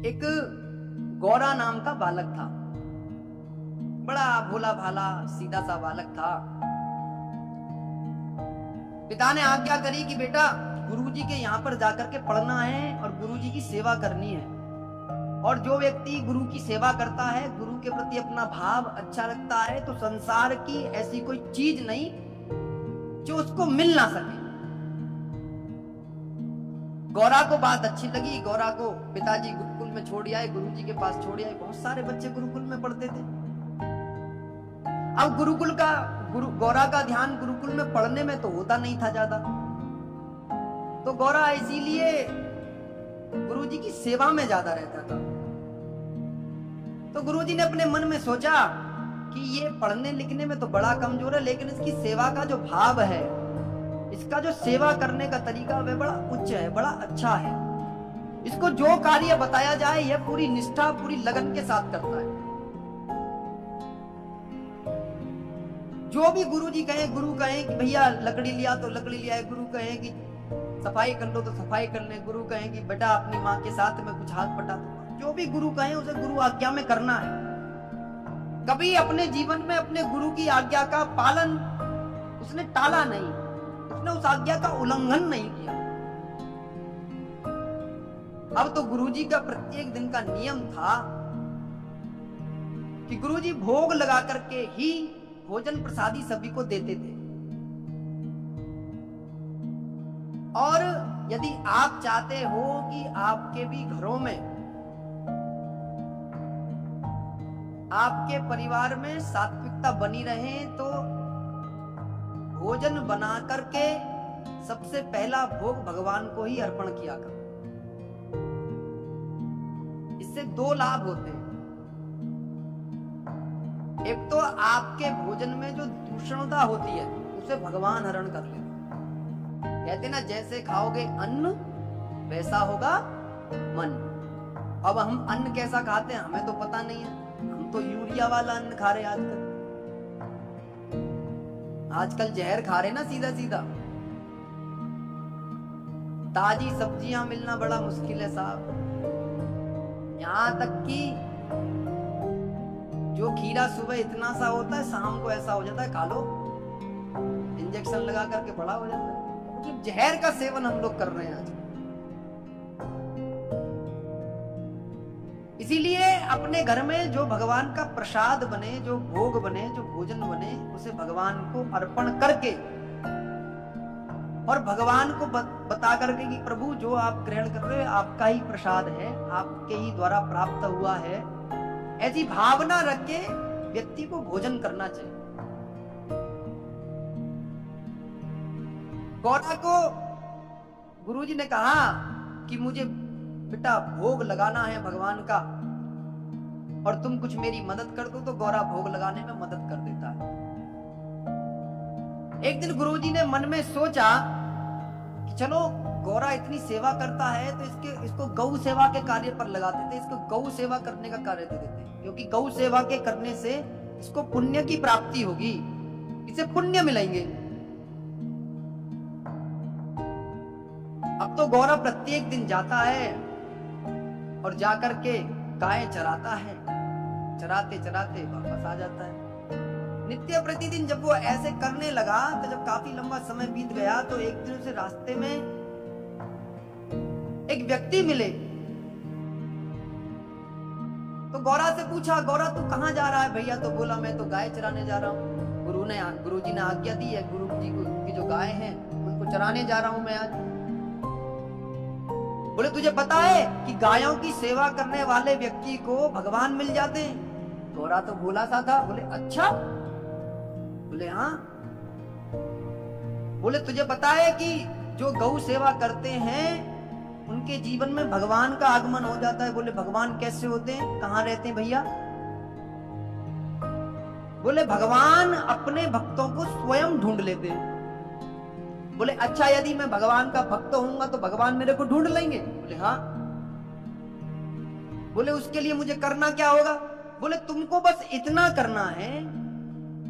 एक गौरा नाम का बालक था। बड़ा भोला भाला सीधा सा बालक था। पिता ने आज्ञा करी कि बेटा गुरुजी के यहाँ पर जाकर के पढ़ना है और गुरुजी की सेवा करनी है। और जो व्यक्ति गुरु की सेवा करता है, गुरु के प्रति अपना भाव अच्छा रखता है, तो संसार की ऐसी कोई चीज नहीं जो उसको मिल ना सके। गौरा को बात अच्छी लगी। गौरा को पिताजी गुरुकुल में छोड़ आए, गुरुजी के पास छोड़ आए। बहुत सारे बच्चे गुरुकुल में पढ़ते थे। अब गौरा का ध्यान गुरुकुल में पढ़ने में तो होता नहीं था ज्यादा। तो गौरा इसीलिए गुरुजी की सेवा में ज्यादा रहता था। तो गुरुजी ने अपने मन में सोचा कि ये पढ़ने लिखने में तो बड़ा कमजोर है, लेकिन इसकी सेवा का जो भाव है, इसका जो सेवा करने का तरीका वह बड़ा उच्च है, बड़ा अच्छा है। इसको जो कार्य बताया जाए यह पूरी निष्ठा, पूरी लगन के साथ करता है। जो भी गुरुजी कहे, गुरु कहे कि भैया लकड़ी लिया तो लकड़ी लिया है, गुरु कहे कि सफाई कर लो तो सफाई कर ले, गुरु कहे कि बेटा अपनी माँ के साथ में कुछ हाथ बटा दो, जो भी गुरु कहे उसे गुरु आज्ञा में करना है। कभी अपने जीवन में अपने गुरु की आज्ञा का पालन उसने टाला नहीं, उसने उस आज्ञा का उल्लंघन नहीं किया। अब तो गुरुजी का प्रत्येक दिन का नियम था कि गुरुजी भोग लगा करके ही भोजन प्रसादी सभी को देते थे। और यदि आप चाहते हो कि आपके भी घरों में, आपके परिवार में सात्विकता बनी रहे, तो भोजन बना करके सबसे पहला भोग भगवान को ही अर्पण किया कर। इससे दो लाभ होते हैं। एक तो आपके भोजन में जो दूषणता होती है उसे भगवान हरण कर लेते। कहते ना, जैसे खाओगे अन्न वैसा होगा मन। अब हम अन्न कैसा खाते हैं हमें तो पता नहीं है। हम तो यूरिया वाला अन्न खा रहे हैं आजकल जहर खा रहे ना सीधा सीधा। ताजी सब्जियां मिलना बड़ा मुश्किल है साहब। यहां तक कि जो खीरा सुबह इतना सा होता है, शाम को ऐसा हो जाता है, खा लो, इंजेक्शन लगा करके बड़ा हो जाता है। क्योंकि जहर का सेवन हम लोग कर रहे हैं आज। इसीलिए अपने घर में जो भगवान का प्रसाद बने, जो भोग बने, जो भोजन बने, उसे भगवान को अर्पण करके और भगवान को बता करके कि प्रभु जो आप ग्रहण कर रहे हो आपका ही प्रसाद है, आपके ही द्वारा प्राप्त हुआ है, ऐसी भावना रख के व्यक्ति को भोजन करना चाहिए। गौरा को गुरुजी ने कहा कि मुझे बेटा भोग लगाना है भगवान का और तुम कुछ मेरी मदद कर दो। तो गौरा भोग लगाने में मदद कर देता है। एक दिन गुरुजी ने मन में सोचा कि चलो गौरा इतनी सेवा करता है तो इसको गौ सेवा के कार्य पर लगा देते, इसको गौ सेवा करने का कार्य दे देते, क्योंकि गौ सेवा के करने से इसको पुण्य की प्राप्ति होगी, इसे पुण्य मिलेंगे। अब तो गौरा प्रत्येक दिन जाता है और जाकर के गाय चराता है, चराते चराते वापस आ जाता है। नित्य प्रतिदिन जब वो ऐसे करने लगा तो जब काफी लंबा समय बीत गया तो एक दिन उसे रास्ते में एक व्यक्ति मिले। तो गौरा से पूछा, गौरा तू कहां जा रहा है भैया? तो बोला मैं तो गाय चराने जा रहा हूँ। गुरुजी ने आज्ञा दी है, गुरुजी की जो गाय हैं उनको चराने जा रहा हूं मैं आज। बोले तुझे पता है कि गायों की सेवा करने वाले व्यक्ति को भगवान मिल जाते हैं? गौरा तो भोला सा था। बोले अच्छा? बोले हाँ। बोले तुझे पता है कि जो गौ सेवा करते हैं उनके जीवन में भगवान का आगमन हो जाता है? बोले भगवान कैसे होते हैं, कहां रहते हैं भैया? बोले भगवान अपने भक्तों को स्वयं ढूंढ लेते हैं। बोले अच्छा, यदि मैं भगवान का भक्त होऊंगा तो भगवान मेरे को ढूंढ लेंगे? बोले हाँ। बोले उसके लिए मुझे करना क्या होगा? बोले तुमको बस इतना करना है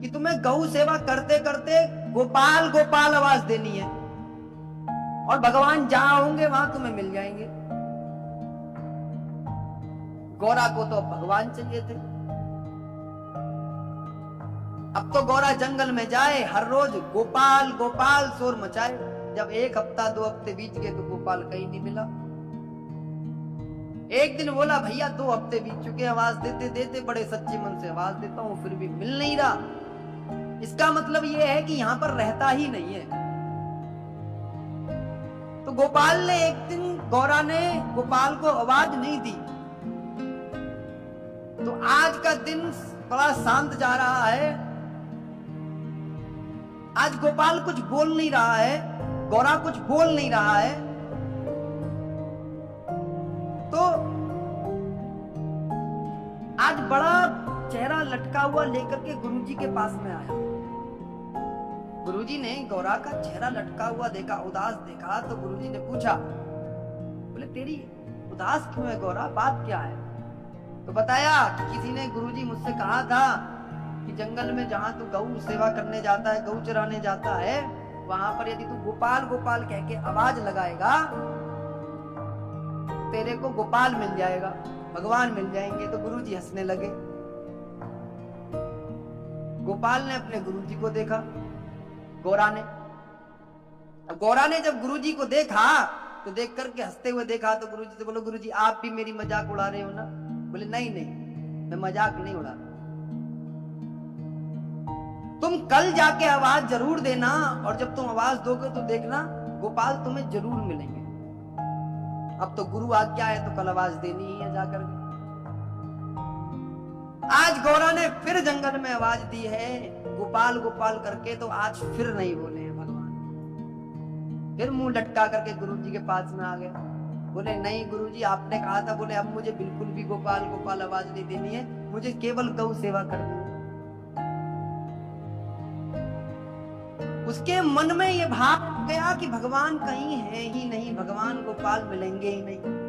कि तुम्हें गौ सेवा करते करते गोपाल गोपाल आवाज देनी है और भगवान जहां होंगे वहां तुम्हें मिल जाएंगे। गौरा को तो भगवान चाहिए थे। अब तो गौरा जंगल में जाए, हर रोज गोपाल गोपाल शोर मचाए। जब 1 हफ्ता 2 हफ्ते बीत गए तो गोपाल कहीं नहीं मिला। एक दिन बोला भैया 2 हफ्ते बीत चुके, आवाज देते देते बड़े सच्चे मन से आवाज देता हूं, फिर भी मिल नहीं रहा। इसका मतलब यह है कि यहां पर रहता ही नहीं है। तो गोपाल ने एक दिन, गौरा ने गोपाल को आवाज नहीं दी। तो आज का दिन बड़ा शांत जा रहा है। आज गोपाल कुछ बोल नहीं रहा है, गौरा कुछ बोल नहीं रहा है। तो आज बड़ा चेहरा लटका हुआ लेकर के गुरुजी के पास में आया। गुरुजी ने गौरा का चेहरा लटका हुआ देखा, उदास देखा। तो गुरुजी ने पूछा, बोले तेरी उदास क्यों है गौरा, बात क्या है? तो बताया कि किसी ने, गुरुजी मुझसे कहा था कि जंगल में जहां तू गौ सेवा करने जाता है, गौ चराने जाता है, वहां पर यदि तू गोपाल गोपाल कह के आवाज लगाएगा, तेरे को गोपाल मिल जाएगा, भगवान मिल जाएंगे। तो गुरुजी हंसने लगे। गोपाल ने अपने गुरुजी को देखा, गौरा ने। अब गौरा ने जब गुरुजी को देखा तो देख करके हंसते हुए देखा, तो गुरुजी से बोलो, गुरुजी आप भी मेरी मजाक उड़ा रहे हो ना? बोले नहीं नहीं, मैं मजाक नहीं उड़ा रहा। तुम कल जाके आवाज जरूर देना, और जब तुम आवाज दोगे तो देखना गोपाल तुम्हें जरूर मिलेंगे। अब तो गुरु आज्ञा है तो कल आवाज देनी ही है जाकर के। आज गौरा ने फिर जंगल में आवाज दी है गोपाल गोपाल करके, तो आज फिर नहीं बोले हैं भगवान। फिर मुंह लटका करके गुरुजी के पास में आ गया। बोले नहीं गुरुजी, आपने कहा था, बोले अब मुझे बिल्कुल भी गोपाल गोपाल आवाज नहीं देनी है, मुझे केवल गौ सेवा करनी है। उसके मन में ये भाव गया कि भगवान कहीं है ही नहीं, भगवान गोपाल मिलेंगे ही नहीं।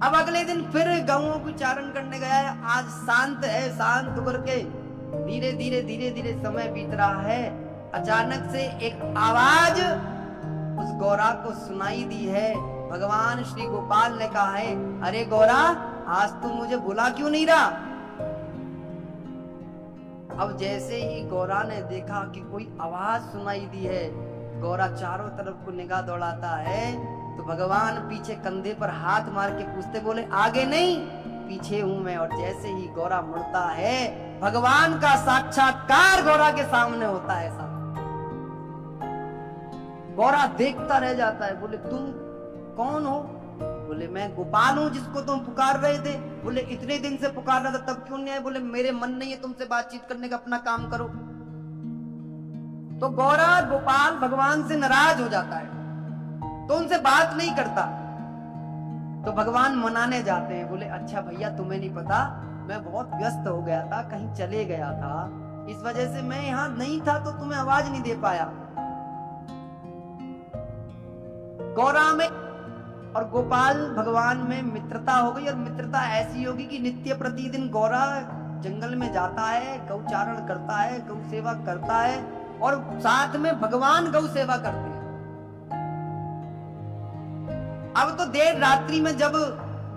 अब अगले दिन फिर गौओं को चारण करने गया है। आज शांत है, शांत होकर के धीरे धीरे धीरे धीरे समय बीत रहा है। अचानक से एक आवाज उस गौरा को सुनाई दी है। भगवान श्री गोपाल ने कहा है, अरे गौरा, आज तू मुझे बुला क्यों नहीं रहा? अब जैसे ही गौरा ने देखा कि कोई आवाज सुनाई दी है, गौरा चारों तरफ को निगाह दौड़ाता है तो भगवान पीछे कंधे पर हाथ मार के पूछते, बोले आगे नहीं, पीछे हूं मैं। और जैसे ही गौरा मुड़ता है, भगवान का साक्षात्कार गौरा के सामने होता है। सामने गौरा देखता रह जाता है। बोले तुम कौन हो? बोले मैं गोपाल हूं जिसको तुम पुकार रहे थे। बोले इतने दिन से पुकार रहा था, तब क्यों नहीं आए? बोले मेरे मन नहीं है तुमसे बातचीत करने का, अपना काम करो। तो गौरा गोपाल भगवान से नाराज हो जाता है, तो उनसे बात नहीं करता। तो भगवान मनाने जाते हैं। बोले अच्छा भैया, तुम्हें नहीं पता, मैं बहुत व्यस्त हो गया था, कहीं चले गया था, इस वजह से मैं यहां नहीं था, तो तुम्हें आवाज नहीं दे पाया। गौरा में और गोपाल भगवान में मित्रता हो गई, और मित्रता ऐसी होगी कि नित्य प्रतिदिन गौरा जंगल में जाता है, गौचारण करता है, गौ सेवा करता है, और साथ में भगवान गौ सेवा करते हैं। अब तो देर रात्रि में जब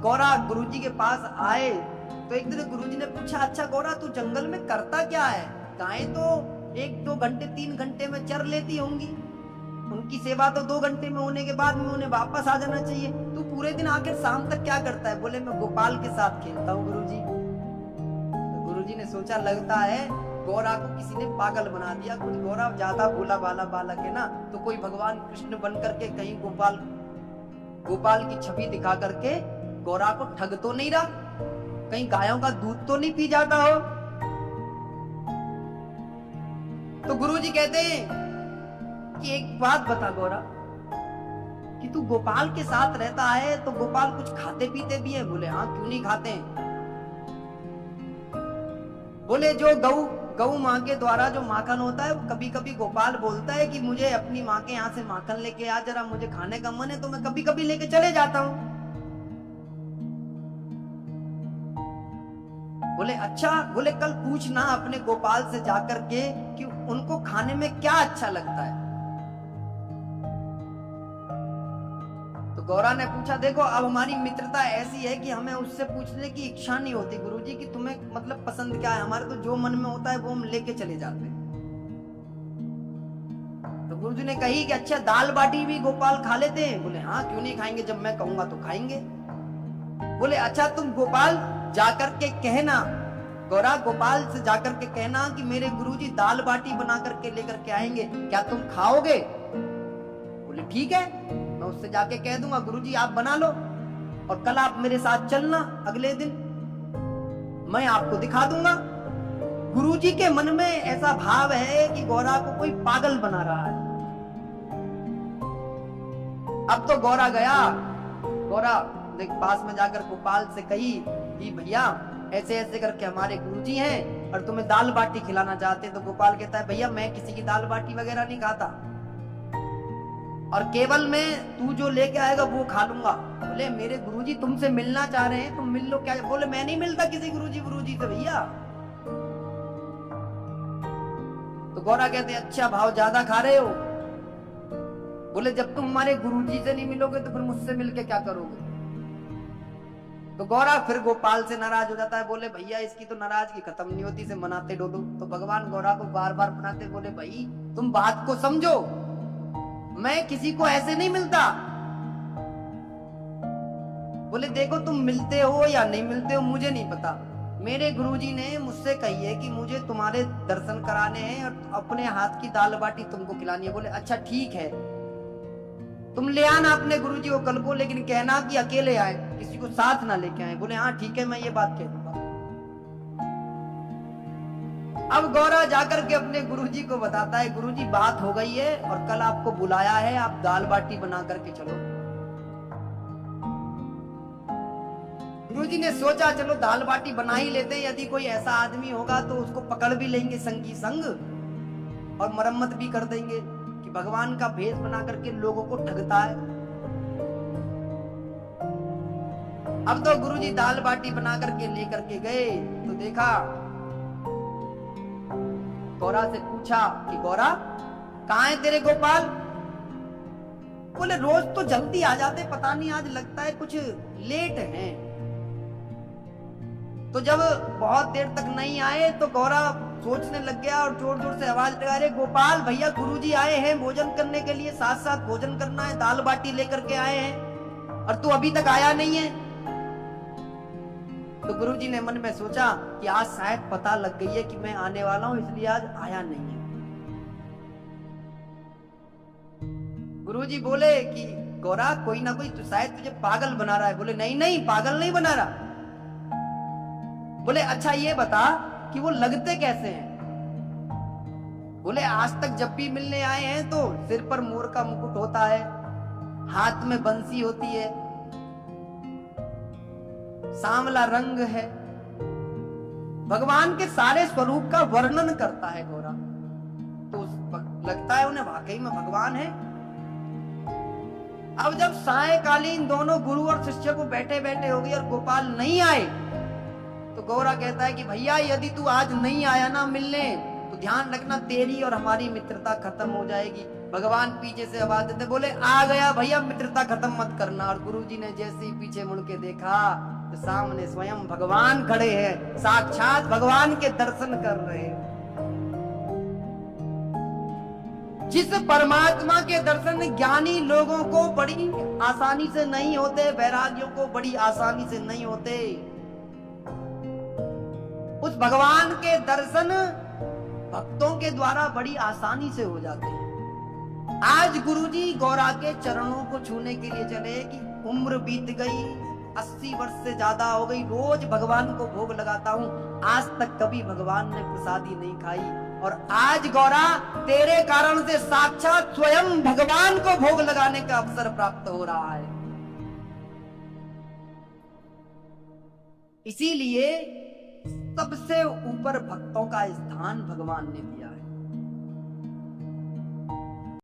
गौरा गुरुजी के पास आए तो एक दिन गुरुजी ने पूछा, अच्छा गौरा, तू जंगल में करता क्या है? गायें तो 1-2 घंटे 3 घंटे में चर लेती होंगी, उनकी सेवा तो 2 घंटे में होने के बाद में उन्हें वापस आ जाना चाहिए, तू पूरे दिन आखिर शाम तक क्या करता है? बोले मैं गोपाल के साथ खेलता हूँ गुरुजी। तो गुरुजी ने सोचा, लगता है गौरा को किसी ने पागल बना दिया, कुछ गौरा ज्यादा भोला भाला बालक है ना, तो कोई भगवान कृष्ण बन करके कहीं गोपाल की छवि दिखा करके गौरा को ठग तो नहीं रहा, कहीं गायों का दूध तो नहीं पी जाता हो। तो गुरुजी कहते हैं कि एक बात बता गौरा, कि तू गोपाल के साथ रहता है तो गोपाल कुछ खाते पीते भी है? बोले हाँ, क्यों नहीं खाते हैं? बोले जो गौ माँ के द्वारा जो माखन होता है, वो कभी कभी गोपाल बोलता है कि मुझे अपनी माँ के यहाँ से माखन लेके आ, जरा मुझे खाने का मन है, तो मैं कभी कभी लेके चले जाता हूँ। बोले अच्छा, बोले कल पूछना अपने गोपाल से जाकर के कि उनको खाने में क्या अच्छा लगता है। तो गौरा ने पूछा, देखो अब हमारी मित्रता ऐसी है कि हमें उससे पूछने की इच्छा नहीं होती गुरुजी कि तुम्हें मतलब पसंद क्या है, हमारे तो जो मन में होता है वो हम लेके चले जाते हैं। तो गुरुजी ने कही कि अच्छा दाल बाटी भी गोपाल खा लेते हैं? बोले हाँ, क्यों नहीं खाएंगे, जब मैं कहूंगा तो खाएंगे। बोले अच्छा तुम गोपाल जाकर के कहना, गौरा गोपाल से जाकर के कहना कि मेरे गुरुजी दाल बाटी बना करके लेकर के आएंगे, क्या तुम खाओगे? बोले ठीक है, मैं उससे जाके कह दूंगा गुरुजी आप बना लो और कल आप मेरे साथ चलना, अगले दिन मैं आपको दिखा दूंगा। गुरुजी के मन में ऐसा भाव है कि गौरा को कोई पागल बना रहा है। अब तो गौरा गया, गौरा देख पास में जाकर गोपाल से कही कि भैया ऐसे ऐसे करके हमारे गुरुजी हैं और तुम्हें दाल बाटी खिलाना चाहते हैं। तो गोपाल कहता है भैया मैं किसी की दाल बाटी वगैरह नहीं खाता, और केवल मैं तू जो लेके आएगा वो खा लूंगा। बोले मेरे गुरुजी तुमसे मिलना चाह रहे हैं, तुम मिल लो। क्या? बोले मैं नहीं मिलता किसी गुरुजी से भैया। तो गौरा कहते अच्छा भाव ज्यादा खा रहे हो। बोले जब तुम हमारे गुरुजी से नहीं मिलोगे तो फिर मुझसे मिलके क्या करोगे? तो गौरा फिर गोपाल से नाराज हो जाता है। बोले भैया इसकी तो नाराजगी खत्म नहीं होती, से मनाते डोलो। तो भगवान गौरा को बार बार मनाते, बोले भाई तुम बात को समझो, मैं किसी को ऐसे नहीं मिलता। बोले देखो तुम मिलते हो या नहीं मिलते हो मुझे नहीं पता, मेरे गुरुजी ने मुझसे कही है कि मुझे तुम्हारे दर्शन कराने हैं और अपने हाथ की दाल बाटी तुमको खिलानी है। बोले अच्छा ठीक है, तुम ले आना अपने गुरुजी को कल को, लेकिन कहना कि अकेले आए, किसी को साथ ना लेके आए। बोले हाँ ठीक है, मैं ये बात कह दूंगा। अब गौरा जाकर के अपने गुरुजी को बताता है गुरुजी बात हो गई है और कल आपको बुलाया है, आप दाल बाटी बना करके चलो। गुरुजी ने सोचा चलो दाल बाटी बना ही लेते हैं, यदि कोई ऐसा आदमी होगा तो उसको पकड़ भी लेंगे संगी संग और मरम्मत भी कर देंगे कि भगवान का भेष बना करके लोगों को ठगता है। अब तो गुरुजी दाल बाटी बना करके लेकर के गए तो देखा, गौरा से पूछा कि गौरा कहाँ है तेरे गोपाल? बोले रोज तो जल्दी आ जाते, पता नहीं आज लगता है कुछ लेट हैं। तो जब बहुत देर तक नहीं आए तो गौरा सोचने लग गया और जोर जोर से आवाज लगा रहे, गोपाल भैया गुरुजी आए हैं भोजन करने के लिए, साथ साथ भोजन करना है, दाल बाटी लेकर के आए हैं और तू अभी तक आया नहीं है। तो गुरुजी ने मन में सोचा कि आज शायद पता लग गई है कि मैं आने वाला हूं, इसलिए आज आया नहीं है। गुरुजी बोले कि गौरा कोई ना कोई तो शायद तुझे पागल बना रहा है। बोले नहीं नहीं पागल नहीं बना रहा। बोले अच्छा ये बता कि वो लगते कैसे हैं? बोले आज तक जब भी मिलने आए हैं तो सिर पर मोर का मुकुट होता है, हाथ में बंसी होती है, सांवला रंग है, भगवान के सारे स्वरूप का वर्णन करता है गौरा। तो लगता है उन्हें वाकई में भगवान है। अब जब सायकालीन दोनों गुरु और शिष्य को बैठे बैठे हो गई और गोपाल नहीं आए तो गौरा कहता है कि भैया यदि तू आज नहीं आया ना मिलने तो ध्यान रखना तेरी और हमारी मित्रता खत्म हो जाएगी। भगवान पीछे से आवाज देते, बोले आ गया भैया, मित्रता खत्म मत करना। और गुरुजी ने जैसे ही पीछे मुड़ के देखा तो सामने स्वयं भगवान खड़े हैं, साक्षात भगवान के दर्शन कर रहे हैं। जिस परमात्मा के दर्शन ज्ञानी लोगों को बड़ी आसानी से नहीं होते, वैरागियों को बड़ी आसानी से नहीं होते, उस भगवान के दर्शन भक्तों के द्वारा बड़ी आसानी से हो जाते हैं। आज गुरुजी गौरा के चरणों को छूने के लिए चले कि उम्र बीत गई, 80 वर्ष से ज्यादा हो गई, रोज भगवान को भोग लगाता हूँ, आज तक कभी भगवान ने प्रसादी नहीं खाई, और आज गौरा तेरे कारण से साक्षात स्वयं भगवान को भोग लगाने का अवसर प्राप्त हो रहा है। इसीलिए सबसे ऊपर भक्तों का स्थान भगवान ने दिया।